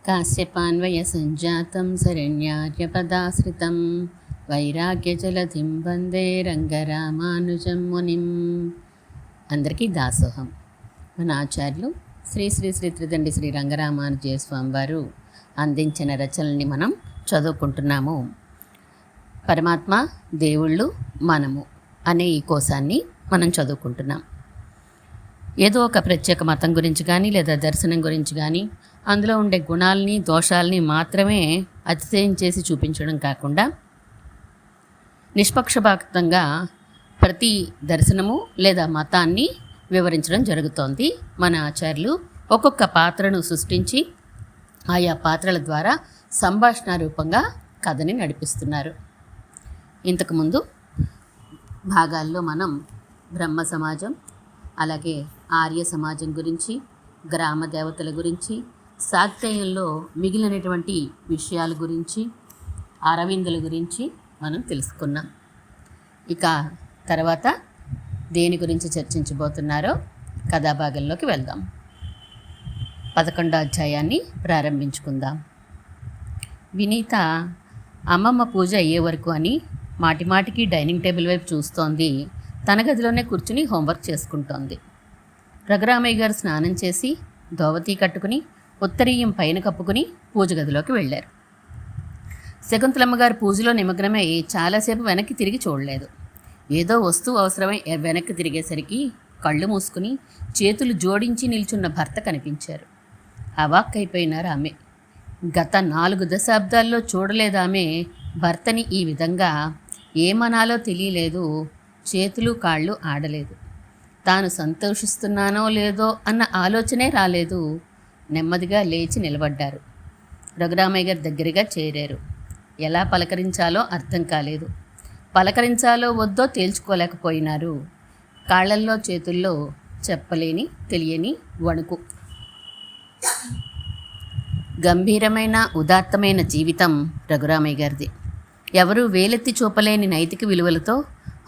కాశ్యపాన్వయ సంజాతం శరణ్యార్యపదాశ్రితం వైరాగ్యజలధిం వందే రంగరామానుజం మునిం. అందరికీ దాసోహం. మన ఆచార్యులు శ్రీ శ్రీ శ్రీ త్రిదండి శ్రీ రంగరామానుజయ స్వామి వారు అందించిన రచనల్ని మనం చదువుకుంటున్నాము. పరమాత్మ, దేవుళ్ళు, మనము అనే ఈ కోశాన్ని మనం చదువుకుంటున్నాం. ఏదో ఒక ప్రత్యేక మతం గురించి కానీ లేదా దర్శనం గురించి కానీ అందులో ఉండే గుణాలని దోషాలని మాత్రమే అతిశయం చేసి చూపించడం కాకుండా నిష్పక్షపాతంగా ప్రతి దర్శనము లేదా మతాన్ని వివరించడం జరుగుతోంది. మన ఆచార్యులు ఒక్కొక్క పాత్రను సృష్టించి ఆయా పాత్రల ద్వారా సంభాషణ రూపంగా కథని నడిపిస్తున్నారు. ఇంతకుముందు భాగాల్లో మనం బ్రహ్మ సమాజం, అలాగే ఆర్య సమాజం గురించి, గ్రామ దేవతల గురించి, శాక్తేయంలో మిగిలినటువంటి విషయాల గురించి, అరవిందుల గురించి మనం తెలుసుకున్నాం. ఇక తర్వాత దేని గురించి చర్చించబోతున్నారో కథాభాగంలోకి వెళ్దాం. 11వ అధ్యాయాన్ని ప్రారంభించుకుందాం. వినీత అమ్మమ్మ పూజ అయ్యే వరకు అని మాటిమాటికి డైనింగ్ టేబుల్ వైపు చూస్తోంది. తన గదిలోనే కూర్చుని హోంవర్క్ చేసుకుంటోంది. రఘురామయ్య గారు స్నానం చేసి ధోవతి కట్టుకుని ఉత్తరీయం పైన కప్పుకుని పూజ గదిలోకి వెళ్ళారు. శకుంతలమ్మ గారు పూజలో నిమగ్నమై చాలాసేపు వెనక్కి తిరిగి చూడలేదు. ఏదో వస్తువు అవసరమై వెనక్కి తిరిగేసరికి కళ్ళు మూసుకుని చేతులు జోడించి నిల్చున్న భర్త కనిపించారు. అవాక్కైపోయినారు ఆమె. గత 4 దశాబ్దాల్లో చూడలేదామె భర్తని ఈ విధంగా. ఏమనాలో తెలియలేదు. చేతులు కాళ్ళు ఆడలేదు. తాను సంతోషిస్తున్నానో లేదో అన్న ఆలోచనే రాలేదు. నెమ్మదిగా లేచి నిలబడ్డారు. రఘురామయ్య గారి దగ్గరగా చేరారు. ఎలా పలకరించాలో అర్థం కాలేదు. పలకరించాలో వద్దో తేల్చుకోలేకపోయినారు. కాళ్ళల్లో చేతుల్లో చెప్పలేని తెలియని వణుకు. గంభీరమైన ఉదాత్తమైన జీవితం రఘురామయ్య గారిది. ఎవరూ వేలెత్తి చూపలేని నైతిక విలువలతో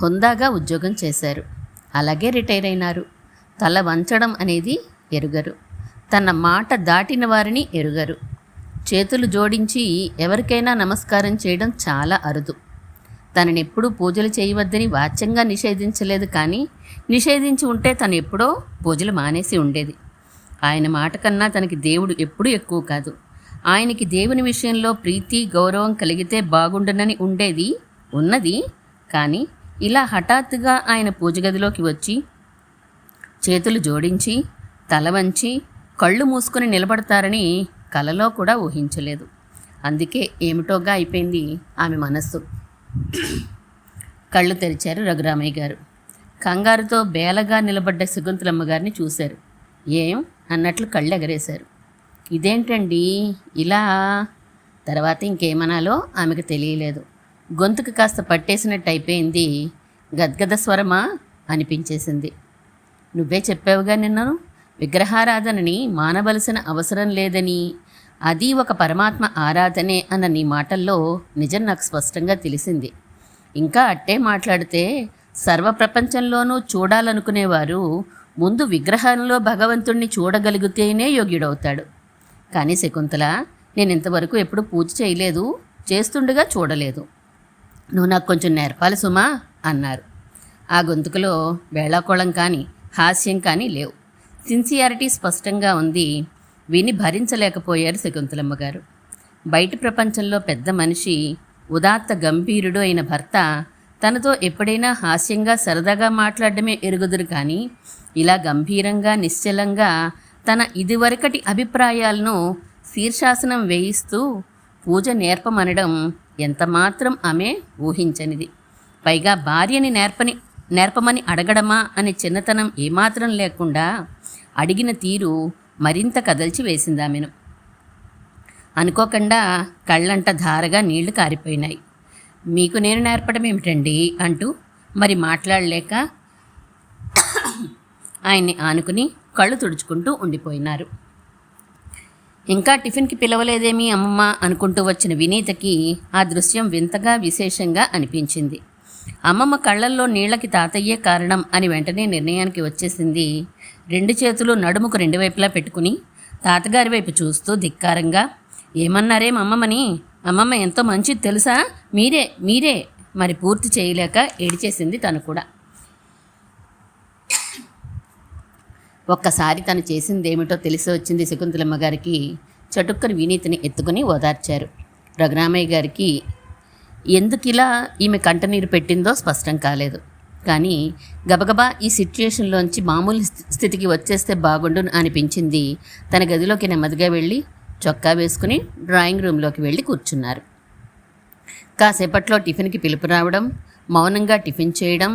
హుందాగా ఉద్యోగం చేశారు. అలాగే రిటైర్ అయినారు. తల వంచడం అనేది ఎరుగరు. తన మాట దాటిన వారిని ఎరుగరు. చేతులు జోడించి ఎవరికైనా నమస్కారం చేయడం చాలా అరుదు. తనని ఎప్పుడూ పూజలు చేయవద్దని వాచ్యంగా నిషేధించలేదు, కానీ నిషేధించి ఉంటే తను ఎప్పుడో పూజలు మానేసి ఉండేది. ఆయన మాట కన్నా తనకి దేవుడు ఎప్పుడూ ఎక్కువ కాదు. ఆయనకి దేవుని విషయంలో ప్రీతి గౌరవం కలిగితే బాగుండనని ఉండేది, ఉన్నది. కానీ ఇలా హఠాత్తుగా ఆయన పూజ గదిలోకి వచ్చి చేతులు జోడించి తల వంచి కళ్ళు మూసుకొని నిలబడతారని కలలో కూడా ఊహించలేదు. అందుకే ఏమిటోగా అయిపోయింది ఆమె మనస్సు. కళ్ళు తెరిచారు రఘురామయ్య గారు. కంగారుతో బేలగా నిలబడ్డ శకుంతలమ్మ గారిని చూశారు. ఏం అన్నట్లు కళ్ళు ఎగరేశారు. ఇదేంటండి ఇలా? తర్వాత ఇంకేమనాలో ఆమెకు తెలియలేదు. గొంతుకు కాస్త పట్టేసినట్టు అయిపోయింది. గద్గద స్వరమా అనిపించేసింది. నువ్వే చెప్పావుగా నిన్నను విగ్రహారాధనని మానవలసిన అవసరం లేదని, అది ఒక పరమాత్మ ఆరాధనే అన్న నీ మాటల్లో నిజం నాకు స్పష్టంగా తెలిసింది. ఇంకా అట్టే మాట్లాడితే సర్వప్రపంచంలోనూ చూడాలనుకునేవారు ముందు విగ్రహంలో భగవంతుణ్ణి చూడగలిగితేనే యోగ్యుడవుతాడు. కానీ శకుంతల, నేను ఇంతవరకు ఎప్పుడు పూజ చేయలేదు, చేస్తుండగా చూడలేదు. నువ్వు నాకు కొంచెం నేర్పాలి సుమా అన్నారు. ఆ గొంతుకులో వేళాకోళం కానీ హాస్యం కానీ లేవు. సిన్సియారిటీ స్పష్టంగా ఉంది. విని భరించలేకపోయారు శకుంతలమ్మ గారు. బయటి ప్రపంచంలో పెద్ద మనిషి, ఉదాత్త గంభీరుడు అయిన భర్త తనతో ఎప్పుడైనా హాస్యంగా సరదాగా మాట్లాడడమే ఎరుగుదురు, కానీ ఇలా గంభీరంగా నిశ్చలంగా తన ఇదివరకటి అభిప్రాయాలను శీర్షాసనం వేయిస్తూ పూజ నేర్పమనడం ఎంతమాత్రం ఆమె ఊహించనిది. పైగా భార్యని నేర్పమని అడగడమా అనే చిన్నతనం ఏమాత్రం లేకుండా అడిగిన తీరు మరింత కదల్చి వేసింది ఆమెను. అనుకోకుండా కళ్ళంట ధారగా నీళ్లు కారిపోయినాయి. మీకు నేను నేర్పడం ఏమిటండి అంటూ మరి మాట్లాడలేక ఆయన్ని ఆనుకుని కళ్ళు తుడుచుకుంటూ ఉండిపోయినారు. ఇంకా టిఫిన్కి పిలవలేదేమీ అమ్మమ్మ అనుకుంటూ వచ్చిన వినీతకి ఆ దృశ్యం వింతగా విశేషంగా అనిపించింది. అమ్మమ్మ కళ్ళల్లో నీళ్లకి తాతయ్యే కారణం అని వెంటనే నిర్ణయానికి వచ్చేసింది. 2 చేతులు నడుముకు 2 వైపులా పెట్టుకుని తాతగారి వైపు చూస్తూ ధిక్కారంగా, ఏమన్నారేం అమ్మమ్మని? అమ్మమ్మ ఎంతో మంచిది తెలుసా? మీరే మరి పూర్తి చేయలేక ఏడిచేసింది తను కూడా. ఒక్కసారి తను చేసిందేమిటో తెలిసి వచ్చింది శకుంతలమ్మ గారికి. చటుక్కని వినీతిని ఎత్తుకుని ఓదార్చారు. రఘురామయ్య గారికి ఎందుకిలా ఈమె కంటనీరు పెట్టిందో స్పష్టం కాలేదు. కానీ గబగబా ఈ సిచ్యుయేషన్లోంచి మామూలు స్థితికి వచ్చేస్తే బాగుండును అనిపించింది. తన గదిలోకి నెమ్మదిగా వెళ్ళి చొక్కా వేసుకుని డ్రాయింగ్ రూమ్లోకి వెళ్ళి కూర్చున్నారు. కాసేపట్లో టిఫిన్కి పిలుపు రావడం, మౌనంగా టిఫిన్ చేయడం,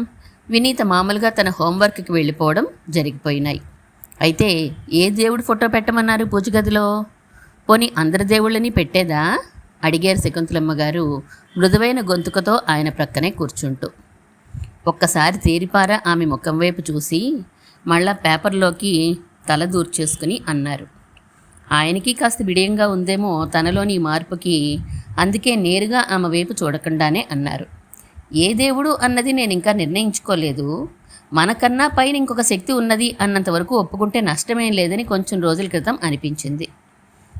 వినీత మామూలుగా తన హోంవర్క్కి వెళ్ళిపోవడం జరిగిపోయినాయి. అయితే ఏ దేవుడు ఫోటో పెట్టమన్నారు పూజ గదిలో? పోనీ అందరి దేవుళ్ళని పెట్టేదా? అడిగారు శకుంతలమ్మ గారు మృదువైన గొంతుకతో ఆయన ప్రక్కనే కూర్చుంటూ. ఒక్కసారి తేరిపార ఆమె ముఖం వైపు చూసి మళ్ళా పేపర్లోకి తల దూర్చేసుకుని అన్నారు. ఆయనకి కాస్త బిడియంగా ఉందేమో తనలోని మార్పుకి, అందుకే నేరుగా ఆమె వైపు చూడకుండానే అన్నారు. ఏ దేవుడు అన్నది నేను ఇంకా నిర్ణయించుకోలేదు. మనకన్నా పైన ఇంకొక శక్తి ఉన్నది అన్నంతవరకు ఒప్పుకుంటే నష్టమేం లేదని కొంచెం రోజుల క్రితం అనిపించింది.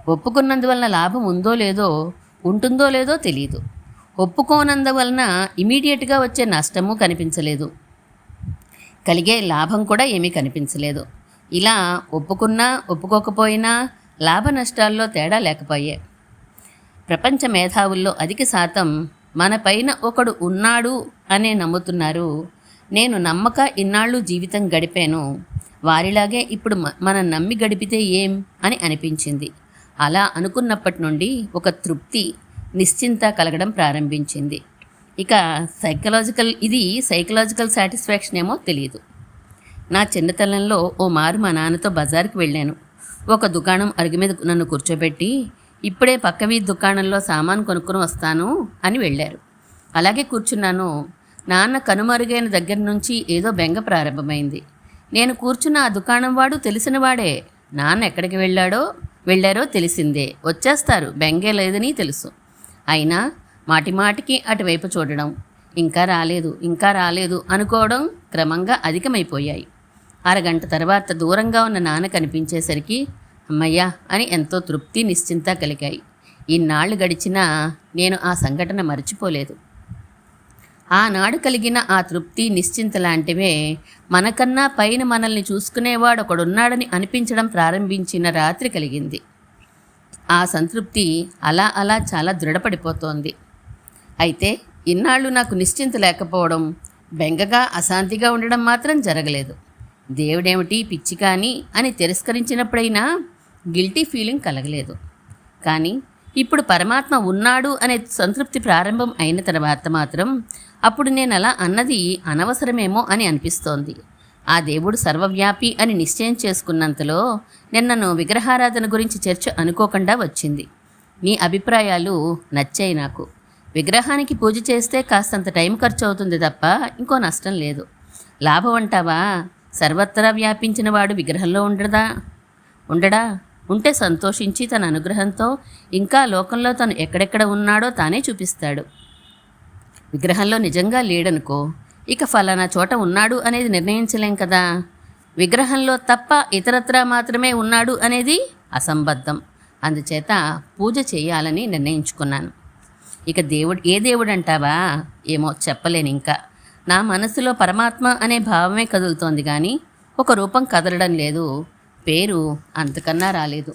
ఒప్పుకున్నందువలన లాభం ఉందో లేదో, ఉంటుందో లేదో తెలియదు. ఒప్పుకోనందువలన ఇమీడియట్గా వచ్చే నష్టము కనిపించలేదు, కలిగే లాభం కూడా ఏమీ కనిపించలేదు. ఇలా ఒప్పుకున్నా ఒప్పుకోకపోయినా లాభ నష్టాల్లో తేడా లేకపోయాయి. ప్రపంచ మేధావుల్లో అధిక శాతం మన పైన ఒకడు ఉన్నాడు అనే నమ్ముతున్నారు. నేను నమ్మక ఇన్నాళ్ళు జీవితం గడిపాను. వారిలాగే ఇప్పుడు మనం నమ్మి గడిపితే ఏం అని అనిపించింది. అలా అనుకున్నప్పటి నుండి ఒక తృప్తి, నిశ్చింత కలగడం ప్రారంభించింది. ఇక సైకలాజికల్ సాటిస్ఫాక్షన్ ఏమో తెలియదు. నా చిన్నతనంలో ఓ మారు మా నాన్నతో బజార్కి వెళ్ళాను. ఒక దుకాణం అరుగు మీద నన్ను కూర్చోబెట్టి, ఇప్పుడే పక్క వీధి దుకాణంలో సామాను కొనుక్కొని వస్తాను అని వెళ్ళారు. అలాగే కూర్చున్నాను. నాన్న కనుమరుగైన దగ్గర నుంచి ఏదో బెంగ ప్రారంభమైంది. నేను కూర్చున్న ఆ దుకాణం వాడు తెలిసినవాడే. నాన్న ఎక్కడికి వెళ్ళారో తెలిసిందే. వచ్చేస్తారు, బెంగే లేదని తెలుసు. అయినా మాటిమాటికి అటువైపు చూడడం, ఇంకా రాలేదు అనుకోవడం క్రమంగా అధికమైపోయాయి. అరగంట తర్వాత దూరంగా ఉన్న నాన్న కనిపించేసరికి అమ్మయ్యా అని ఎంతో తృప్తి, నిశ్చింత కలిగాయి. ఇన్నాళ్ళు గడిచినా నేను ఆ సంఘటన మర్చిపోలేదు. ఆనాడు కలిగిన ఆ తృప్తి, నిశ్చింత లాంటివే మనకన్నా పైన మనల్ని చూసుకునేవాడు ఒకడున్నాడని అనిపించడం ప్రారంభించిన రాత్రి కలిగింది. ఆ సంతృప్తి అలా అలా చాలా దృఢపడిపోతోంది. అయితే ఇన్నాళ్ళు నాకు నిశ్చింత లేకపోవడం, బెంగగా అశాంతిగా ఉండడం మాత్రం జరగలేదు. దేవుడేమిటి పిచ్చి కానీ అని తిరస్కరించినప్పుడైనా గిల్టీ ఫీలింగ్ కలగలేదు. కానీ ఇప్పుడు పరమాత్మ ఉన్నాడు అనే సంతృప్తి ప్రారంభం అయిన తర్వాత మాత్రం అప్పుడు నేను అలా అన్నది అనవసరమేమో అని అనిపిస్తోంది. ఆ దేవుడు సర్వవ్యాపి అని నిశ్చయం చేసుకున్నంతలో నిన్నను విగ్రహారాధన గురించి చర్చ అనుకోకుండా వచ్చింది. నీ అభిప్రాయాలు నచ్చాయి నాకు. విగ్రహానికి పూజ చేస్తే కాస్తంత టైం ఖర్చు అవుతుంది తప్ప ఇంకో నష్టం లేదు. లాభం అంటావా? సర్వత్రా వ్యాపించిన వాడు విగ్రహంలో ఉండడా? ఉంటే సంతోషించి తన అనుగ్రహంతో ఇంకా లోకంలో తను ఎక్కడెక్కడ ఉన్నాడో తానే చూపిస్తాడు. విగ్రహంలో నిజంగా లేడనుకో, ఇక ఫలానా చోట ఉన్నాడు అనేది నిర్ణయించలేం కదా. విగ్రహంలో తప్ప ఇతరత్రా మాత్రమే ఉన్నాడు అనేది అసంబద్ధం. అందుచేత పూజ చేయాలని నిర్ణయించుకున్నాను. ఇక ఏ దేవుడు అంటావా? ఏమో చెప్పలేను. ఇంకా నా మనసులో పరమాత్మ అనే భావమే కదులుతోంది కానీ ఒక రూపం కదలడం లేదు, పేరు అంతకన్నా రాలేదు.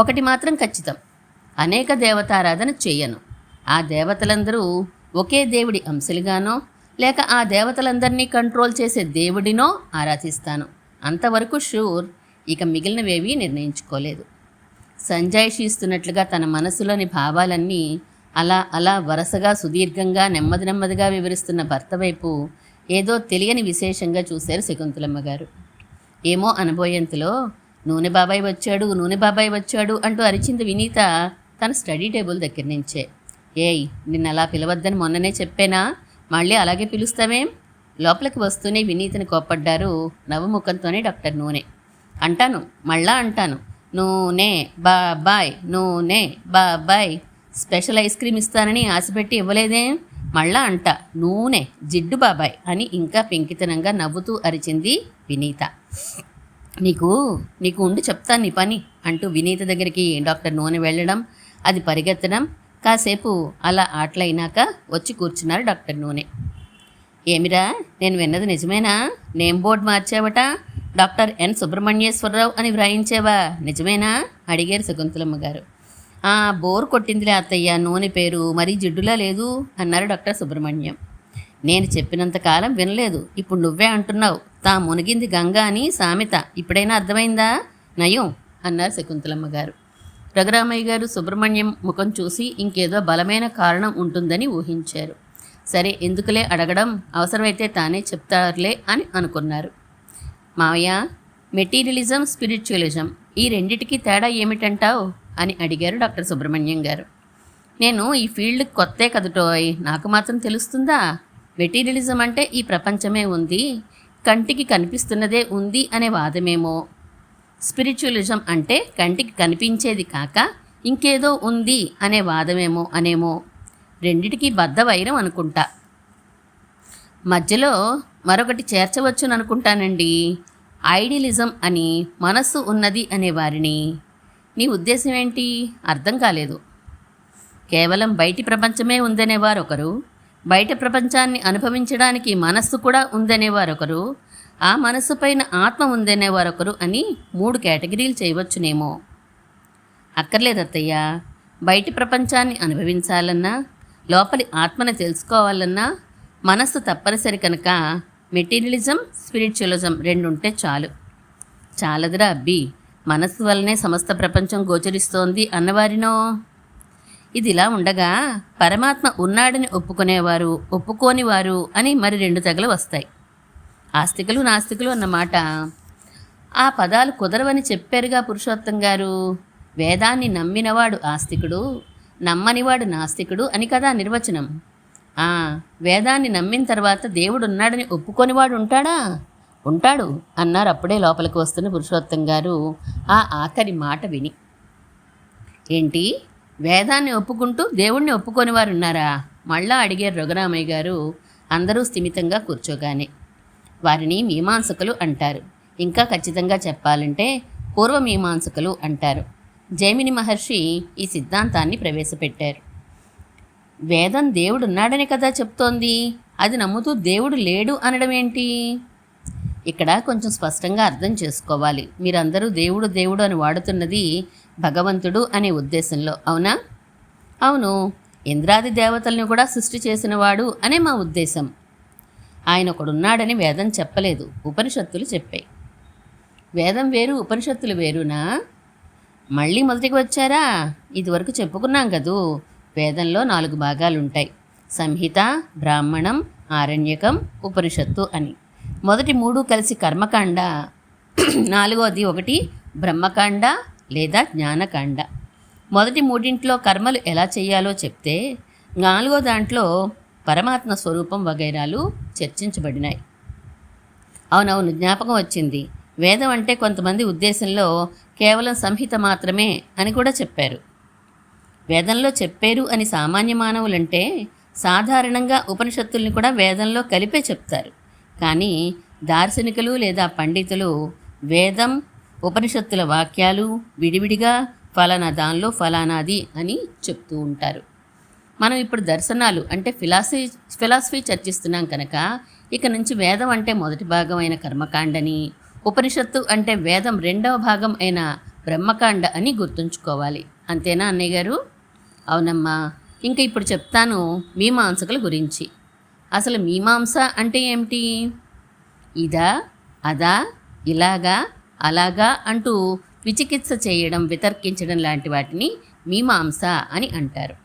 ఒకటి మాత్రం ఖచ్చితం, అనేక దేవతారాధన చెయ్యను. ఆ దేవతలందరూ ఒకే దేవుడి అంశలుగానో లేక ఆ దేవతలందరినీ కంట్రోల్ చేసే దేవుడినో ఆరాధిస్తాను. అంతవరకు షూర్. ఇక మిగిలినవేవీ నిర్ణయించుకోలేదు. సంజాయిషి ఇస్తున్నట్లుగా తన మనసులోని భావాలన్నీ అలా అలా వరుసగా సుదీర్ఘంగా నెమ్మదిగా వివరిస్తున్న భర్త వైపు ఏదో తెలియని విశేషంగా చూశారు శకుంతలమ్మ గారు. ఏమో అనబోయేంతలో నూనె బాబాయ్ వచ్చాడు అంటూ అరిచింది వినీత తన స్టడీ టేబుల్ దగ్గర నుంచే. ఏయ్, నిన్న అలా పిలవద్దని మొన్ననే చెప్పేనా? మళ్ళీ అలాగే పిలుస్తావేం? లోపలికి వస్తూనే వినీతని కోప్పడ్డారు నవ్వుముఖంతోనే డాక్టర్ నూనె. అంటాను, నూనె బాబాయ్ స్పెషల్ ఐస్ క్రీమ్ ఇస్తానని ఆశపెట్టి ఇవ్వలేదేం? మళ్ళా అంట నూనె జిడ్డు బాబాయ్ అని ఇంకా పెంకితనంగా నవ్వుతూ అరిచింది వినీత. నీకు ఉండి చెప్తాను నీ పని అంటూ వినీత దగ్గరికి డాక్టర్ నూనె వెళ్ళడం, అది పరిగెత్తడం, కాసేపు అలా ఆటలైనాక వచ్చి కూర్చున్నారు డాక్టర్ నూనె. ఏమిరా, నేను విన్నది నిజమేనా? నేమ్ బోర్డు మార్చావట, డాక్టర్ ఎన్ సుబ్రహ్మణ్యేశ్వరరావు అని వ్రాయించేవా, నిజమేనా? అడిగారు శకుంతలమ్మ గారు. బోర్ కొట్టిందిలే అత్తయ్య, నూనె పేరు మరీ జిడ్డులా లేదు అన్నారు డాక్టర్ సుబ్రహ్మణ్యం. నేను చెప్పినంతకాలం వినలేదు, ఇప్పుడు నువ్వే అంటున్నావు. తా మునిగింది గంగ అని సామెత ఇప్పుడైనా అర్థమైందా? నయం అన్నారు శకుంతలమ్మ గారు. రఘురామయ్య గారు సుబ్రహ్మణ్యం ముఖం చూసి ఇంకేదో బలమైన కారణం ఉంటుందని ఊహించారు. సరే, ఎందుకులే అడగడం, అవసరమైతే తానే చెప్తారులే అని అనుకున్నారు. మావయ్య, మెటీరియలిజం, స్పిరిచువలిజం ఈ రెండిటికి తేడా ఏమిటంటావు అని అడిగారు డాక్టర్ సుబ్రహ్మణ్యం గారు. నేను ఈ ఫీల్డ్కి కొత్తే కదుటోయ్, నాకు మాత్రం తెలుస్తుందా? మెటీరియలిజం అంటే ఈ ప్రపంచమే ఉంది, కంటికి కనిపిస్తున్నదే ఉంది అనే వాదమేమో. స్పిరిచువలిజం అంటే కంటికి కనిపించేది కాక ఇంకేదో ఉంది అనే వాదమేమో అనేమో. రెండిటికి బద్ధ వైరం అనుకుంటా. మధ్యలో మరొకటి చేర్చవచ్చుననుకుంటానండి, ఐడియలిజం అని, మనస్సు ఉన్నది అనేవారిని. నీ ఉద్దేశం ఏంటి? అర్థం కాలేదు. కేవలం బయటి ప్రపంచమే ఉందనేవారొకరు, బయట ప్రపంచాన్ని అనుభవించడానికి మనస్సు కూడా ఉందనేవారొకరు, ఆ మనస్సు పైన ఆత్మ ఉందనేవారొకరు అని 3 కేటగిరీలు చేయవచ్చునేమో. అక్కర్లేదత్తయ్య, బయటి ప్రపంచాన్ని అనుభవించాలన్నా, లోపలి ఆత్మను తెలుసుకోవాలన్నా మనస్సు తప్పనిసరి కనుక మెటీరియలిజం, స్పిరిచువలిజం 2 ఉంటే చాలు. చాలదురా అబ్బి, మనస్సు వల్లనే సమస్త ప్రపంచం గోచరిస్తోంది అన్నవారినో. ఇదిలా ఉండగా పరమాత్మ ఉన్నాడని ఒప్పుకునేవారు, ఒప్పుకోనివారు అని మరి 2 తెగలు వస్తాయి. ఆస్తికులు, నాస్తికులు అన్నమాట. ఆ పదాలు కుదరవని చెప్పారుగా పురుషోత్తం గారు. వేదాన్ని నమ్మినవాడు ఆస్తికుడు, నమ్మనివాడు నాస్తికుడు అని కదా నిర్వచనం. వేదాన్ని నమ్మిన తర్వాత దేవుడు ఉన్నాడని ఒప్పుకోనివాడు ఉంటాడా? ఉంటాడు అన్నారు అప్పుడే లోపలికి వస్తున్న పురుషోత్తం గారు ఆ ఆఖరి మాట విని. ఏంటి, వేదాన్ని ఒప్పుకుంటూ దేవుణ్ణి ఒప్పుకోనివారు ఉన్నారా? మళ్ళా అడిగారు రఘురామయ్య గారు అందరూ స్థిమితంగా కూర్చోగానే. వారిని మీమాంసకులు అంటారు. ఇంకా ఖచ్చితంగా చెప్పాలంటే పూర్వమీమాంసకులు అంటారు. జైమిని మహర్షి ఈ సిద్ధాంతాన్ని ప్రవేశపెట్టారు. వేదం దేవుడున్నాడని కదా చెప్తోంది, అది నమ్ముతూ దేవుడు లేడు అనడం ఏంటి? ఇక్కడ కొంచెం స్పష్టంగా అర్థం చేసుకోవాలి. మీరందరూ దేవుడు దేవుడు అని వాడుతున్నది భగవంతుడు అనే ఉద్దేశంలో, అవునా? అవును, ఇంద్రాది దేవతల్ని కూడా సృష్టి చేసినవాడు అనే మా ఉద్దేశం. ఆయన ఒకడున్నాడని వేదం చెప్పలేదు, ఉపనిషత్తులు చెప్పాయి. వేదం వేరు, ఉపనిషత్తులు వేరునా? మళ్ళీ మొదటికి వచ్చారా? ఇదివరకు చెప్పుకున్నాం కదూ, వేదంలో 4 భాగాలుంటాయి: సంహిత, బ్రాహ్మణం, ఆరణ్యకం, ఉపనిషత్తు అని. మొదటి 3 కలిసి కర్మకాండ, 4వది ఒకటి బ్రహ్మకాండ లేదా జ్ఞానకాండ. మొదటి 3 కర్మలు ఎలా చేయాలో చెప్తే 4వ దాంట్లో పరమాత్మ స్వరూపం వగైరాలు చర్చించబడినాయి. అవునవును, జ్ఞాపకం వచ్చింది. వేదం అంటే కొంతమంది ఉద్దేశంలో కేవలం సంహిత మాత్రమే అని కూడా చెప్పారు. వేదంలో చెప్పారు అని సామాన్య మానవులంటే సాధారణంగా ఉపనిషత్తుల్ని కూడా వేదంలో కలిపే చెప్తారు. కానీ దార్శనికులు లేదా పండితులు వేదం, ఉపనిషత్తుల వాక్యాలు విడివిడిగా ఫలానా దానిలో ఫలానాది అని చెప్తూ ఉంటారు. మనం ఇప్పుడు దర్శనాలు అంటే ఫిలాసఫీ చర్చిస్తున్నాం కనుక ఇక నుంచి వేదం అంటే మొదటి భాగం అయిన కర్మకాండని, ఉపనిషత్తు అంటే వేదం 2వ భాగం అయిన బ్రహ్మకాండ అని గుర్తుంచుకోవాలి. అంతేనా అన్నయ్య గారు? అవునమ్మా. ఇంకా ఇప్పుడు చెప్తాను మీమాంసకుల గురించి. అసలు మీమాంస అంటే ఏమిటి? ఇదా, అదా, ఇలాగా, అలాగా అంటూ విచికిత్స చేయడం, వితర్కించడం లాంటి వాటిని మీమాంస అని అంటారు.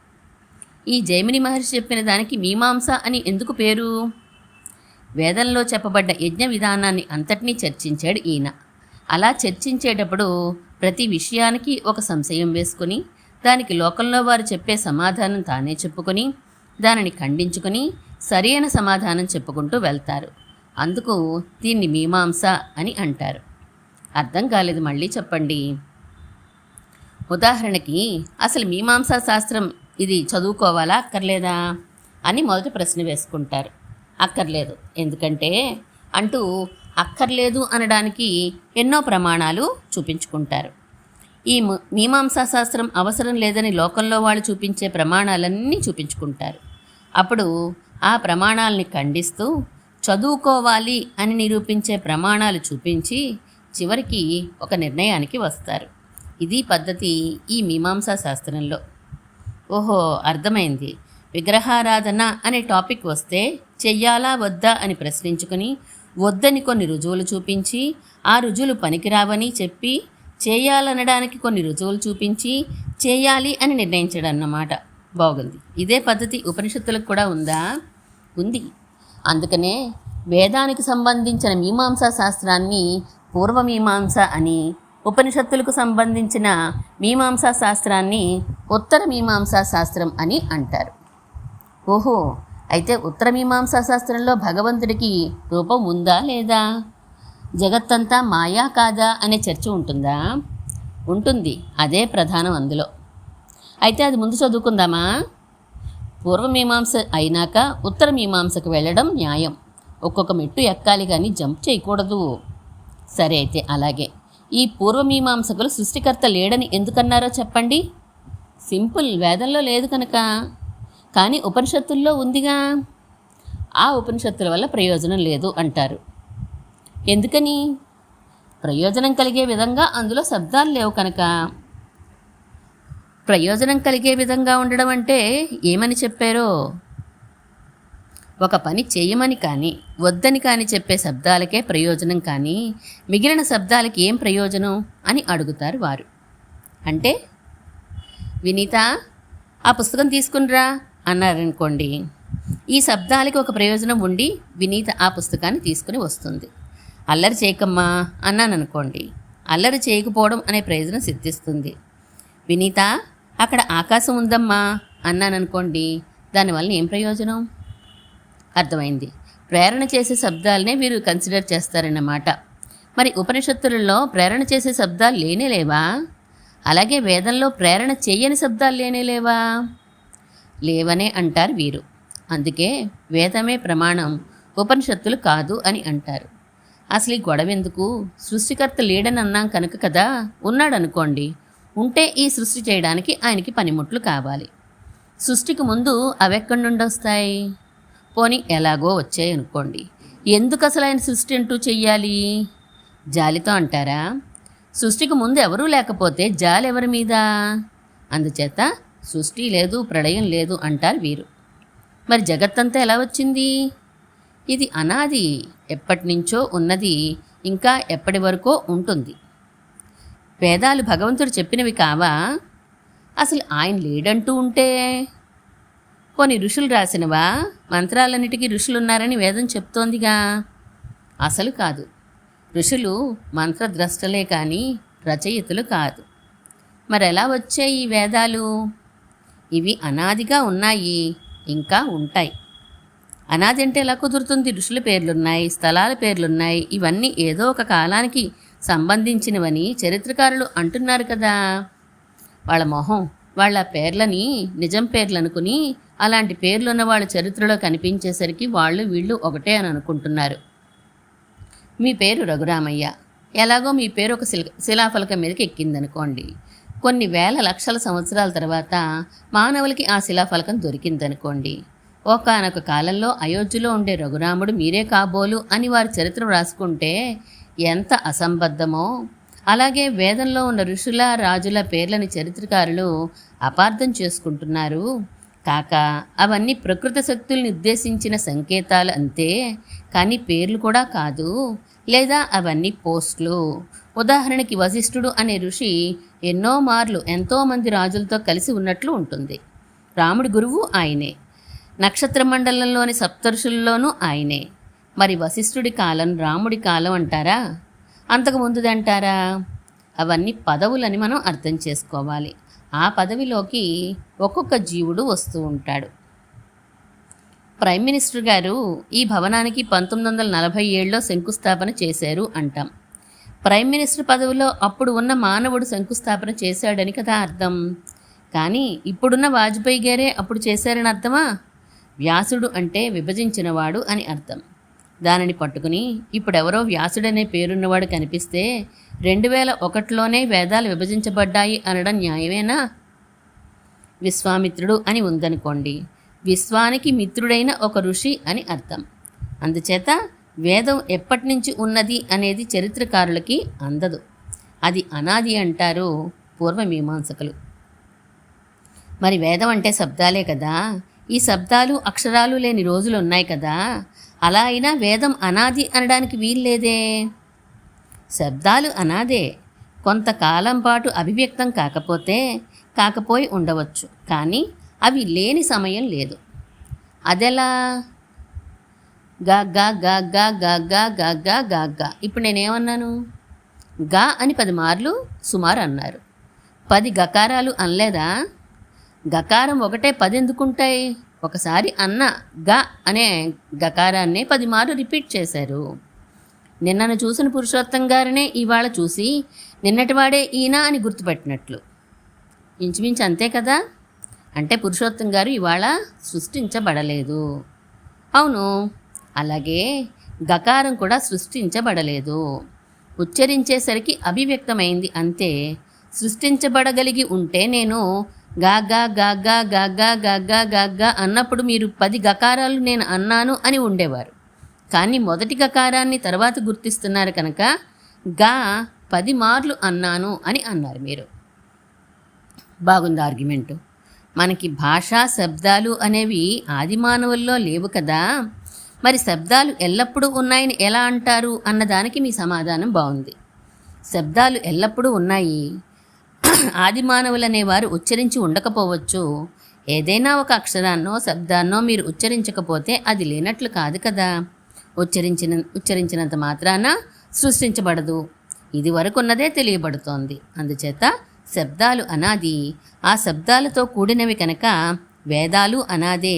ఈ జైమిని మహర్షి చెప్పిన దానికి మీమాంస అని ఎందుకు పేరు? వేదంలో చెప్పబడ్డ యజ్ఞ విధానాన్ని అంతటినీ చర్చించాడు ఈయన. అలా చర్చించేటప్పుడు ప్రతి విషయానికి ఒక సంశయం వేసుకుని దానికి లోకంలో వారు చెప్పే సమాధానం తానే చెప్పుకొని దానిని ఖండించుకొని సరైన సమాధానం చెప్పుకుంటూ వెళ్తారు. అందుకు దీన్ని మీమాంస అని అంటారు. అర్థం కాలేదు, మళ్ళీ చెప్పండి. ఉదాహరణకి, అసలు మీమాంసా శాస్త్రం ఇది చదువుకోవాలా అక్కర్లేదా అని మొదటి ప్రశ్న వేసుకుంటారు. అక్కర్లేదు, ఎందుకంటే అంటూ అక్కర్లేదు అనడానికి ఎన్నో ప్రమాణాలు చూపించుకుంటారు. ఈ మీమాంసా శాస్త్రం అవసరం లేదని లోకంలో వాళ్ళు చూపించే ప్రమాణాలన్నీ చూపించుకుంటారు. అప్పుడు ఆ ప్రమాణాలని ఖండిస్తూ చదువుకోవాలి అని నిరూపించే ప్రమాణాలు చూపించి చివరికి ఒక నిర్ణయానికి వస్తారు. ఇది పద్ధతి ఈ మీమాంసా శాస్త్రంలో. ఓహో, అర్థమైంది. విగ్రహారాధన అనే టాపిక్ వస్తే చెయ్యాలా వద్దా అని ప్రశ్నించుకుని వద్దని కొన్ని రుజువులు చూపించి ఆ రుజువులు పనికిరావని చెప్పి చేయాలనడానికి కొన్ని రుజువులు చూపించి చేయాలి అని నిర్ణయించడం అన్నమాట. బాగుంది. ఇదే పద్ధతి ఉపనిషత్తులకు కూడా ఉందా? ఉంది. అందుకనే వేదానికి సంబంధించిన మీమాంసా శాస్త్రాన్ని పూర్వమీమాంస అని, ఉపనిషత్తులకు సంబంధించిన మీమాంసా శాస్త్రాన్ని ఉత్తర మీమాంసా శాస్త్రం అని అంటారు. ఓహో, అయితే ఉత్తర మీమాంసా శాస్త్రంలో భగవంతుడికి రూపం ఉందా లేదా, జగత్తంతా మాయా కాదా అనే చర్చ ఉంటుందా? ఉంటుంది. అదే ప్రధానం అందులో. అయితే అది ముందు చదువుకుందామా? పూర్వమీమాంస అయినాక ఉత్తర మీమాంసకు వెళ్ళడం న్యాయం. ఒక్కొక్క మెట్టు ఎక్కాలి కానీ జంప్ చేయకూడదు. సరే, అయితే అలాగే. ఈ పూర్వమీమాంసకులు సృష్టికర్త లేడని ఎందుకన్నారో చెప్పండి. సింపుల్, వేదంలో లేదు కనుక. కానీ ఉపనిషత్తుల్లో ఉందిగా. ఆ ఉపనిషత్తుల వల్ల ప్రయోజనం లేదు అంటారు. ఎందుకని? ప్రయోజనం కలిగే విధంగా అందులో శబ్దాలు లేవు కనుక. ప్రయోజనం కలిగే విధంగా ఉండడం అంటే ఏమని చెప్పారో, ఒక పని చేయమని కానీ వద్దని కానీ చెప్పే శబ్దాలకే ప్రయోజనం, కానీ మిగిలిన శబ్దాలకి ఏం ప్రయోజనం అని అడుగుతారు వారు. అంటే వినీత ఆ పుస్తకం తీసుకునిరా అన్నారనుకోండి, ఈ శబ్దాలకి ఒక ప్రయోజనం ఉండి వినీత ఆ పుస్తకాన్ని తీసుకుని వస్తుంది. అల్లరి చేయకమ్మా అన్నాననుకోండి, అల్లరి చేయకపోవడం అనే ప్రయోజనం సిద్ధిస్తుంది. వినీత అక్కడ ఆకాశం ఉందమ్మా అన్నాననుకోండి, దానివల్ల ఏం ప్రయోజనం? అర్థమైంది. ప్రేరణ చేసే శబ్దాలనే వీరు కన్సిడర్ చేస్తారన్నమాట. మరి ఉపనిషత్తులలో ప్రేరణ చేసే శబ్దాలు లేనేలేవా? అలాగే వేదంలో ప్రేరణ చేయని శబ్దాలు లేనేలేవా? లేవనే అంటారు వీరు. అందుకే వేదమే ప్రమాణం, ఉపనిషత్తులు కాదు అని అంటారు. అసలు ఈ గొడవ ఎందుకు? సృష్టికర్త లేడని అన్నాం కనుక కదా. ఉన్నాడనుకోండి, ఉంటే ఈ సృష్టి చేయడానికి ఆయనకి పనిముట్లు కావాలి. సృష్టికి ముందు అవెక్కడి నుండి వస్తాయి? పోనీ ఎలాగో వచ్చాయి అనుకోండి, ఎందుకు అసలు ఆయన సృష్టి అంటూ చెయ్యాలి? జాలితో అంటారా? సృష్టికి ముందు ఎవరూ లేకపోతే జాలి ఎవరి మీద? అందుచేత సృష్టి లేదు, ప్రళయం లేదు అంటారు వీరు. మరి జగత్తంతా ఎలా వచ్చింది? ఇది అనాది, ఎప్పటి నుంచో ఉన్నది, ఇంకా ఎప్పటి వరకో ఉంటుంది. వేదాలు భగవంతుడు చెప్పినవి కావా? అసలు ఆయన లేడంటూ ఉంటే కొన్ని ఋషులు రాసినవా? మంత్రాలన్నిటికీ ఋషులున్నారని వేదం చెప్తోందిగా. అసలు కాదు. ఋషులు మంత్రద్రష్టలే కానీ రచయితలు కాదు. మరి ఎలా వచ్చాయి ఈ వేదాలు? ఇవి అనాదిగా ఉన్నాయి, ఇంకా ఉంటాయి. అనాది అంటే ఎలా కుదురుతుంది? ఋషుల పేర్లున్నాయి, స్థలాల పేర్లున్నాయి, ఇవన్నీ ఏదో ఒక కాలానికి సంబంధించినవని చరిత్రకారులు అంటున్నారు కదా. వాళ్ళ మొహం, వాళ్ళ పేర్లని నిజం పేర్లు అనుకుని అలాంటి పేర్లున్న వాళ్ళ చరిత్రలో కనిపించేసరికి వాళ్ళు వీళ్ళు ఒకటే అని అనుకుంటున్నారు. మీ పేరు రఘురామయ్య, ఎలాగో మీ పేరు ఒక శిలాఫలకం మీదకి ఎక్కిందనుకోండి. కొన్ని వేల లక్షల సంవత్సరాల తర్వాత మానవులకి ఆ శిలాఫలకం దొరికిందనుకోండి. ఒకానొక కాలంలో అయోధ్యలో ఉండే రఘురాముడు మీరే కాబోలు అని వారి చరిత్ర రాసుకుంటే ఎంత అసంబద్ధమో, అలాగే వేదంలో ఉన్న ఋషుల రాజుల పేర్లని చరిత్రకారులు అపార్థం చేసుకుంటున్నారు. కాక అవన్నీ ప్రకృతి శక్తుల్ని ఉద్దేశించిన సంకేతాలు అంతే, కానీ పేర్లు కూడా కాదు. లేదా అవన్నీ పోస్టులు. ఉదాహరణకి వశిష్ఠుడు అనే ఋషి ఎన్నో మార్లు ఎంతోమంది రాజులతో కలిసి ఉన్నట్లు ఉంటుంది. రాముడి గురువు ఆయనే, నక్షత్ర మండలంలోని సప్తఋషుల్లోనూ ఆయనే. మరి వశిష్ఠుడి కాలం రాముడి కాలం అంటారా, అంతకు ముందుదంటారా? అవన్నీ పదవులని మనం అర్థం చేసుకోవాలి. ఆ పదవిలోకి ఒక్కొక్క జీవుడు వస్తూ ఉంటాడు. ప్రైమ్ మినిస్టర్ గారు ఈ భవనానికి 1947లో శంకుస్థాపన చేశారు అంటాం. ప్రైమ్ మినిస్టర్ పదవిలో అప్పుడు ఉన్న మానవుడు శంకుస్థాపన చేశాడని కదా అర్థం. కానీ ఇప్పుడున్న వాజ్పేయి గారే అప్పుడు చేశారని అర్థమా? వ్యాసుడు అంటే విభజించినవాడు అని అర్థం. దానిని పట్టుకుని ఇప్పుడెవరో వ్యాసుడనే పేరున్నవాడు కనిపిస్తే 2001లోనే వేదాలు విభజించబడ్డాయి అనడం న్యాయమేనా? విశ్వామిత్రుడు అని ఉందనుకోండి, విశ్వానికి మిత్రుడైన ఒక ఋషి అని అర్థం. అందుచేత వేదం ఎప్పటి నుంచి ఉన్నది అనేది చరిత్రకారులకి అందదు. అది అనాది అంటారు పూర్వమీమాంసకులు. మరి వేదం అంటే శబ్దాలే కదా. ఈ శబ్దాలు అక్షరాలు లేని రోజులు ఉన్నాయి కదా. అలా అయినా వేదం అనాది అనడానికి వీల్లేదే. శబ్దాలు అనాదే, కొంతకాలం పాటు అభివ్యక్తం కాకపోయి ఉండవచ్చు, కానీ అవి లేని సమయం లేదు. అదెలా? గా గా గా గా గా గా గా గా గా గా. ఇప్పుడు నేనేమన్నాను? గా అని 10 మార్లు సుమారు అన్నారు. 10 గకారాలు అనలేదా? గకారం ఒకటే 10 ఎందుకుంటాయి? ఒకసారి అన్న గా అనే గకారాన్నే 10 మార్లు రిపీట్ చేశారు. నిన్నను చూసిన పురుషోత్తం గారినే ఇవాళ చూసి నిన్నటివాడే ఈయన అని గుర్తుపెట్టినట్లు. ఇంచుమించు అంతే కదా. అంటే పురుషోత్తం గారు ఇవాళ సృష్టించబడలేదు. అవును, అలాగే గకారం కూడా సృష్టించబడలేదు. ఉచ్చరించేసరికి అభివ్యక్తమైంది అంతే. సృష్టించబడగలిగి ఉంటే నేను గా గా గా గా గా గా గా గా గా గా అన్నప్పుడు మీరు 10 గకారాలు నేను అన్నాను అని ఉండేవారు. కానీ మొదటి గకారాన్ని తర్వాత గుర్తిస్తున్నారు కనుక గా 10 మార్లు అన్నాను అని అన్నారు మీరు. బాగుంది ఆర్గ్యుమెంటు. మనకి భాషా శబ్దాలు అనేవి ఆది మానవుల్లో లేవు కదా. మరి శబ్దాలు ఎల్లప్పుడూ ఉన్నాయని ఎలా అంటారు అన్నదానికి మీ సమాధానం బాగుంది. శబ్దాలు ఎల్లప్పుడూ ఉన్నాయి. ఆది మానవులనేవారు ఉచ్చరించి ఉండకపోవచ్చు. ఏదైనా ఒక అక్షరాన్నో శబ్దాన్నో మీరు ఉచ్చరించకపోతే అది లేనట్లు కాదు కదా. ఉచ్చరించినంత మాత్రాన సృష్టించబడదు. ఇది వరకున్నదే తెలియబడుతోంది. అందుచేత శబ్దాలు అనాది. ఆ శబ్దాలతో కూడినవి కనుక వేదాలు అనాదే.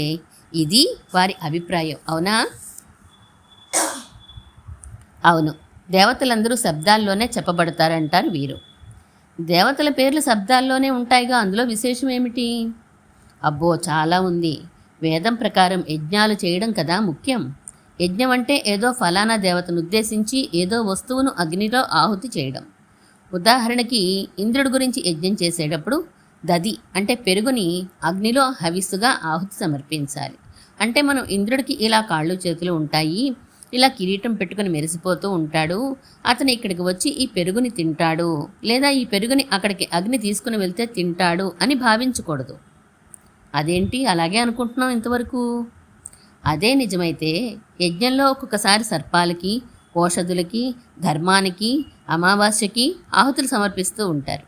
ఇది వారి అభిప్రాయం. అవునా? అవును, దేవతలందరూ శబ్దాల్లోనే చెప్పబడతారంటారు వీరు. దేవతల పేర్లు శబ్దాల్లోనే ఉంటాయిగా, అందులో విశేషం ఏమిటి? అబ్బో, చాలా ఉంది. వేదం ప్రకారం యజ్ఞాలు చేయడం కదా ముఖ్యం. యజ్ఞం అంటే ఏదో ఫలానా దేవతను ఉద్దేశించి ఏదో వస్తువును అగ్నిలో ఆహుతి చేయడం. ఉదాహరణకి ఇంద్రుడి గురించి యజ్ఞం చేసేటప్పుడు దది అంటే పెరుగుని అగ్నిలో హవిస్సుగా ఆహుతి సమర్పించాలి. అంటే మనం ఇంద్రుడికి ఇలా కాళ్ళు చేతులు ఉంటాయి, ఇలా కిరీటం పెట్టుకుని మెరిసిపోతూ ఉంటాడు, అతను ఇక్కడికి వచ్చి ఈ పెరుగుని తింటాడు, లేదా ఈ పెరుగుని అక్కడికి అగ్ని తీసుకుని వెళ్తే తింటాడు అని భావించకూడదు. అదేంటి అలాగే అనుకుంటున్నాం ఇంతవరకు? అదే నిజమైతే యజ్ఞంలో ఒక్కొక్కసారి సర్పాలకి, ఓషధులకి, ధర్మానికి, అమావాస్యకి ఆహుతులు సమర్పిస్తూ ఉంటారు.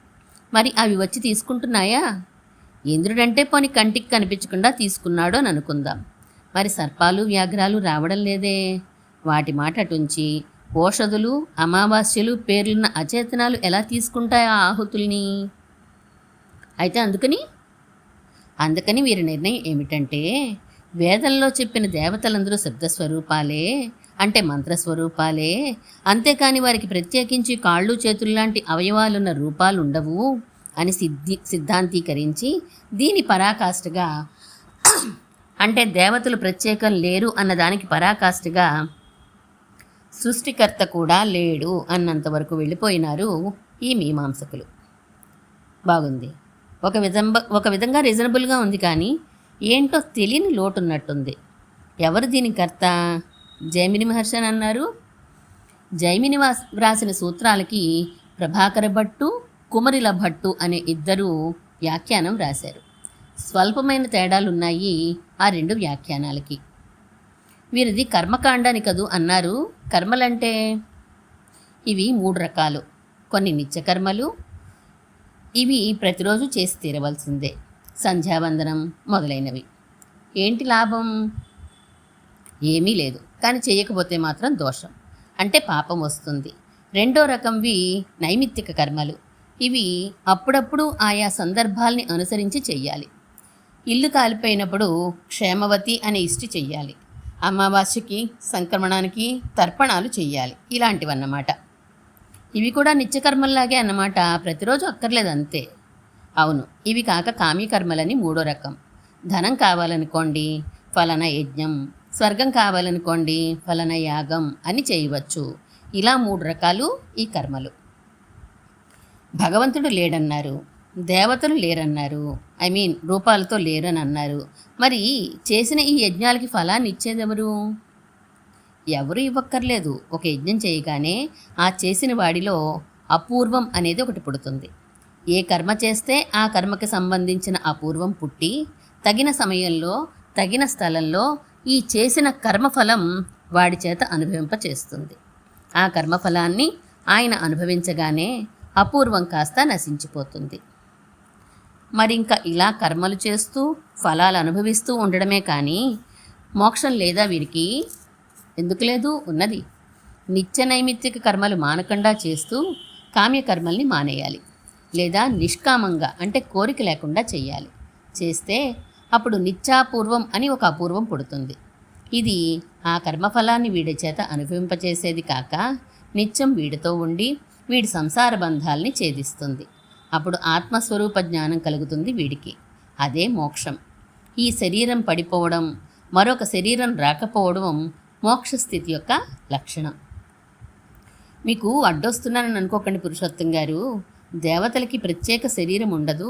మరి అవి వచ్చి తీసుకుంటున్నాయా? ఇంద్రుడంటే పోని కంటికి కనిపించకుండా తీసుకున్నాడు అని అనుకుందాం. మరి సర్పాలు వ్యాఘ్రాలు రావడం లేదే. వాటి మాట అటుంచి ఓషధులు, అమావాస్యలు పేర్లున్న అచేతనాలు ఎలా తీసుకుంటాయి ఆ ఆహుతుల్ని? అయితే అందుకని వీరి నిర్ణయం ఏమిటంటే, వేదంలో చెప్పిన దేవతలందరూ శబ్దస్వరూపాలే, అంటే మంత్రస్వరూపాలే, అంతేకాని వారికి ప్రత్యేకించి కాళ్ళు చేతుల్లాంటి అవయవాలున్న రూపాలు ఉండవు అని సిద్ధాంతీకరించి దీని పరాకాష్ఠగా, అంటే దేవతలు ప్రత్యేకం లేరు అన్నదానికి పరాకాష్ఠగా సృష్టికర్త కూడా లేడు అన్నంతవరకు వెళ్ళిపోయినారు ఈ మీమాంసకులు. బాగుంది, ఒక విధంగా రీజనబుల్గా ఉంది, కానీ ఏంటో తెలియని లోటున్నట్టుంది. ఎవరు దీని కర్త? జైమిని మహర్షి అని అన్నారు. జైమిని వ్రాసిన సూత్రాలకి ప్రభాకర భట్టు, కుమరిల భట్టు అనే ఇద్దరు వ్యాఖ్యానం రాశారు. స్వల్పమైన తేడాలున్నాయి ఆ 2 వ్యాఖ్యానాలకి. వీరిది కర్మకాండాని కదూ అన్నారు. కర్మలంటే ఇవి 3 రకాలు. కొన్ని నిత్యకర్మలు, ఇవి ప్రతిరోజు చేసి తీరవలసిందే, సంధ్యావందనం మొదలైనవి. ఏంటి లాభం? ఏమీ లేదు, కానీ చేయకపోతే మాత్రం దోషం, అంటే పాపం వస్తుంది. 2వ రకంవి నైమిత్తిక కర్మలు. ఇవి అప్పుడప్పుడు ఆయా సందర్భాల్ని అనుసరించి చెయ్యాలి. ఇల్లు కాలిపోయినప్పుడు క్షేమవతి అనే ఇష్టి చెయ్యాలి. అమావాస్యకి, సంక్రమణానికి తర్పణాలు చెయ్యాలి. ఇలాంటివన్నమాట. ఇవి కూడా నిత్యకర్మల్లాగే అన్నమాట, ప్రతిరోజు అక్కర్లేదు అంతే. అవును, ఇవి కాక కామ్యకర్మలని 3వ రకం. ధనం కావాలనుకోండి, ఫలానా యజ్ఞం, స్వర్గం కావాలనుకోండి ఫలన యాగం అని చేయవచ్చు. ఇలా 3 రకాలు ఈ కర్మలు. భగవంతుడు లేడన్నారు, దేవతలు లేరన్నారు, రూపాలతో లేరని అన్నారు. మరి చేసిన ఈ యజ్ఞాలకి ఫలాన్ని ఇచ్చేదెవరు? ఎవరు ఇవ్వక్కర్లేదు. ఒక యజ్ఞం చేయగానే ఆ చేసిన వాడిలో అపూర్వం అనేది ఒకటి పుడుతుంది. ఏ కర్మ చేస్తే ఆ కర్మకి సంబంధించిన అపూర్వం పుట్టి తగిన సమయంలో తగిన స్థలంలో ఈ చేసిన కర్మఫలం వాడి చేత అనుభవింపచేస్తుంది. ఆ కర్మఫలాన్ని ఆయన అనుభవించగానే అపూర్వం కాస్త నశించిపోతుంది. మరింక ఇలా కర్మలు చేస్తూ ఫలాలు అనుభవిస్తూ ఉండడమే కానీ మోక్షం లేదా వీరికి? ఎందుకు లేదు? ఉన్నది. నిత్య నైమిత్తిక కర్మలు మానకుండా చేస్తూ కామ్యకర్మల్ని మానేయాలి. లేదా నిష్కామంగా అంటే కోరిక లేకుండా చెయ్యాలి. చేస్తే అప్పుడు నిత్యాపూర్వం అని ఒక అపూర్వం పుడుతుంది. ఇది ఆ కర్మఫలాన్ని వీడి చేత అనుభవింపచేసేది కాక నిత్యం వీడితో ఉండి వీడి సంసార బంధాల్ని ఛేదిస్తుంది. అప్పుడు ఆత్మస్వరూప జ్ఞానం కలుగుతుంది వీడికి. అదే మోక్షం. ఈ శరీరం పడిపోవడం, మరొక శరీరం రాకపోవడం మోక్షస్థితి యొక్క లక్షణం. మీకు అడ్డొస్తున్నానని అనుకోకండి పురుషోత్తం గారు. దేవతలకి ప్రత్యేక శరీరం ఉండదు,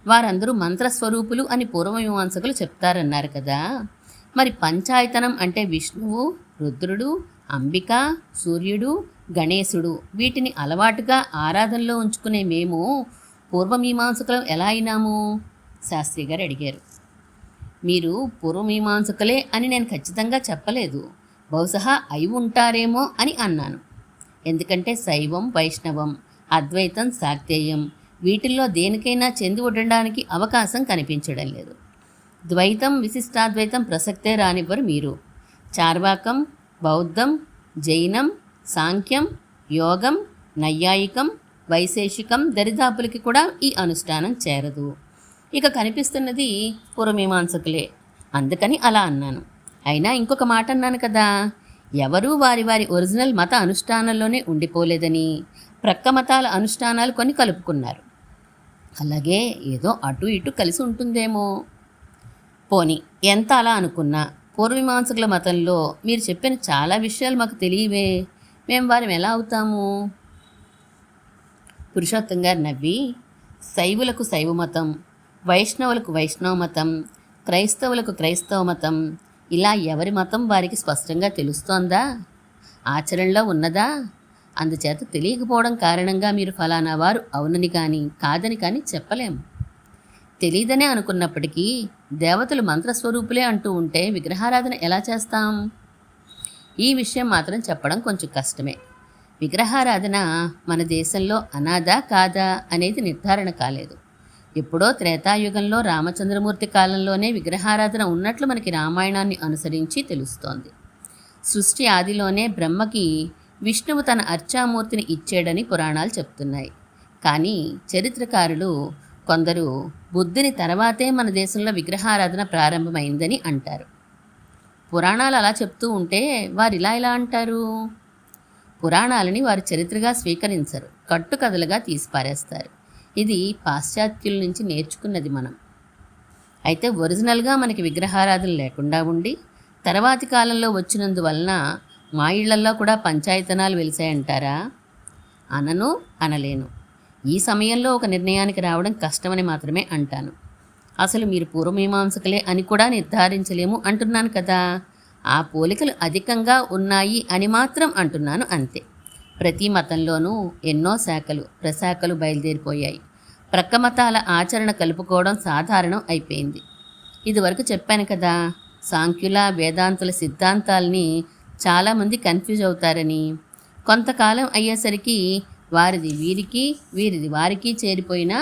వారందరూ మంత్రస్వరూపులు అని పూర్వమీమాంసకులు చెప్తారన్నారు కదా. మరి పంచాయతనం అంటే విష్ణువు, రుద్రుడు, అంబిక, సూర్యుడు, గణేశుడు వీటిని అలవాటుగా ఆరాధనలో ఉంచుకునే మేము పూర్వమీమాంసకులం ఎలా అయినాము? శాస్త్రి గారు అడిగారు. మీరు పూర్వమీమాంసకులే అని నేను ఖచ్చితంగా చెప్పలేదు, బహుశా అయి ఉంటారేమో అని అన్నాను. ఎందుకంటే శైవం, వైష్ణవం, అద్వైతం, శాక్తేయం వీటిల్లో దేనికైనా చెంది ఉండడానికి అవకాశం కనిపించడం లేదు. ద్వైతం, విశిష్టాద్వైతం ప్రసక్తే రానివ్వరు మీరు. చార్వాకం, బౌద్ధం, జైనం, సాంఖ్యం, యోగం, నైయాయికం, వైశేషికం దరిదాపులకి కూడా ఈ అనుష్ఠానం చేరదు. ఇక కనిపిస్తున్నది పూర్వమీమాంసకులే, అందుకని అలా అన్నాను. అయినా ఇంకొక మాట అన్నాను కదా, ఎవరూ వారి వారి ఒరిజినల్ మత అనుష్ఠానంలోనే ఉండిపోలేదని ప్రక్క మతాల అనుష్ఠానాలు కొన్ని కలుపుకున్నారు. అలాగే ఏదో అటు ఇటు కలిసి ఉంటుందేమో. పోనీ ఎంత అలా అనుకున్నా పూర్వమీమాంసకుల మతంలో మీరు చెప్పిన చాలా విషయాలు మాకు తెలియవే, మేము వారం ఎలా అవుతాము? పురుషోత్తం గారు నవ్వి, శైవులకు శైవ మతం, వైష్ణవులకు వైష్ణవ మతం, క్రైస్తవులకు క్రైస్తవ మతం, ఇలా ఎవరి మతం వారికి స్పష్టంగా తెలుస్తోందా? ఆచరణలో ఉన్నదా? అందుచేత తెలియకపోవడం కారణంగా మీరు ఫలానా వారు అవునని కానీ కాదని కానీ చెప్పలేము. తెలీదనే అనుకున్నప్పటికీ దేవతలు మంత్రస్వరూపులే అంటూ ఉంటే విగ్రహారాధన ఎలా చేస్తాం? ఈ విషయం మాత్రం చెప్పడం కొంచెం కష్టమే. విగ్రహారాధన మన దేశంలో అనాదా కాదా అనేది నిర్ధారణ కాలేదు. ఎప్పుడో త్రేతాయుగంలో రామచంద్రమూర్తి కాలంలోనే విగ్రహారాధన ఉన్నట్లు మనకి రామాయణాన్ని అనుసరించి తెలుస్తోంది. సృష్టి ఆదిలోనే బ్రహ్మకి విష్ణువు తన అర్చామూర్తిని ఇచ్చాడని పురాణాలు చెప్తున్నాయి. కానీ చరిత్రకారులు కొందరు బుద్ధుని తర్వాతే మన దేశంలో విగ్రహారాధన ప్రారంభమైందని అంటారు. పురాణాలు అలా చెప్తూ ఉంటే వారు ఇలా అంటారు. పురాణాలని వారు చరిత్రగా స్వీకరించరు, కట్టుకథలుగా తీసిపారేస్తారు. ఇది పాశ్చాత్యుల నుంచి నేర్చుకున్నది మనం. అయితే ఒరిజినల్గా మనకి విగ్రహారాధన లేకుండా ఉండి తర్వాతి కాలంలో వచ్చినందువలన మా ఇళ్లల్లో కూడా పంచాయతనాలు వెలిసాయంటారా? అనలేను. ఈ సమయంలో ఒక నిర్ణయానికి రావడం కష్టమని మాత్రమే అంటాను. అసలు మీరు పూర్వమీమాంసకులే అని కూడా నిర్ధారించలేము అంటున్నాను కదా. ఆ పోలికలు అధికంగా ఉన్నాయి అని మాత్రం అంటున్నాను అంతే. ప్రతి మతంలోనూ ఎన్నో శాఖలు, ప్రశాఖలు బయలుదేరిపోయాయి. ప్రక్క మతాల ఆచరణ కలుపుకోవడం సాధారణం అయిపోయింది. ఇదివరకు చెప్పాను కదా, సాంఖ్యుల, వేదాంతుల సిద్ధాంతాలని చాలామంది కన్ఫ్యూజ్ అవుతారని. కొంతకాలం అయ్యేసరికి వారిది వీరికి, వీరిది వారికి చేరిపోయినా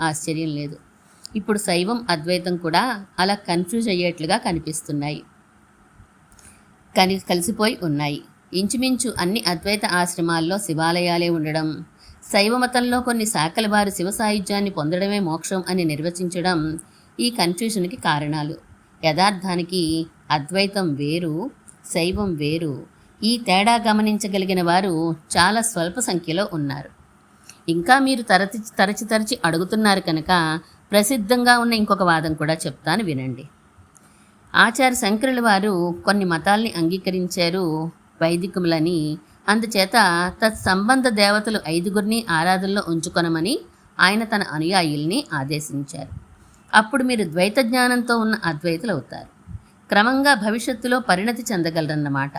ఆశ్చర్యం లేదు. ఇప్పుడు శైవం, అద్వైతం కూడా అలా కన్ఫ్యూజ్ అయ్యేట్లుగా కనిపిస్తున్నాయి, కలిసిపోయి ఉన్నాయి. ఇంచుమించు అన్ని అద్వైత ఆశ్రమాల్లో శివాలయాలే ఉండడం, శైవ మతంలో కొన్ని శాఖల వారు శివ సాయుధ్యాన్ని పొందడమే మోక్షం అని నిర్వచించడం ఈ కన్ఫ్యూజన్కి కారణాలు. యథార్థానికి అద్వైతం వేరు, శైవం వేరు. ఈ తేడా గమనించగలిగిన వారు చాలా స్వల్ప సంఖ్యలో ఉన్నారు. ఇంకా మీరు తరచి అడుగుతున్నారు కనుక ప్రసిద్ధంగా ఉన్న ఇంకొక వాదం కూడా చెప్తాను వినండి. ఆచార్య శంకరుల వారు కొన్ని మతాల్ని అంగీకరించారు వైదికములని. అందుచేత తత్సంబంధ దేవతలు 5గురిని ఆరాధనలో ఉంచుకొనమని ఆయన తన అనుయాయుల్ని ఆదేశించారు. అప్పుడు మీరు ద్వైత జ్ఞానంతో ఉన్న అద్వైతులు అవుతారు. క్రమంగా భవిష్యత్తులో పరిణతి చెందగలరన్నమాట.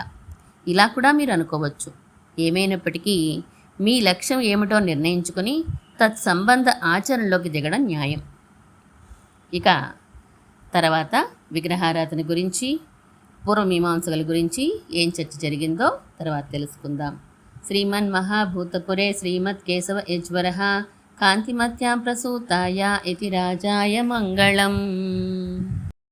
ఇలా కూడా మీరు అనుకోవచ్చు. ఏమైనప్పటికీ మీ లక్ష్యం ఏమిటో నిర్ణయించుకొని తత్సంబంధ ఆచరణలోకి దిగడం న్యాయం. ఇక తర్వాత విగ్రహారాధన గురించి, పూర్వమీమాంసకుల గురించి ఏం చర్చ జరిగిందో తర్వాత తెలుసుకుందాం. శ్రీమన్ మహాభూతపురే శ్రీమత్ కేశవ యజ్వర కాంతిమత్యాం ప్రసూతాయ ఇతి రాజాయ మంగళం.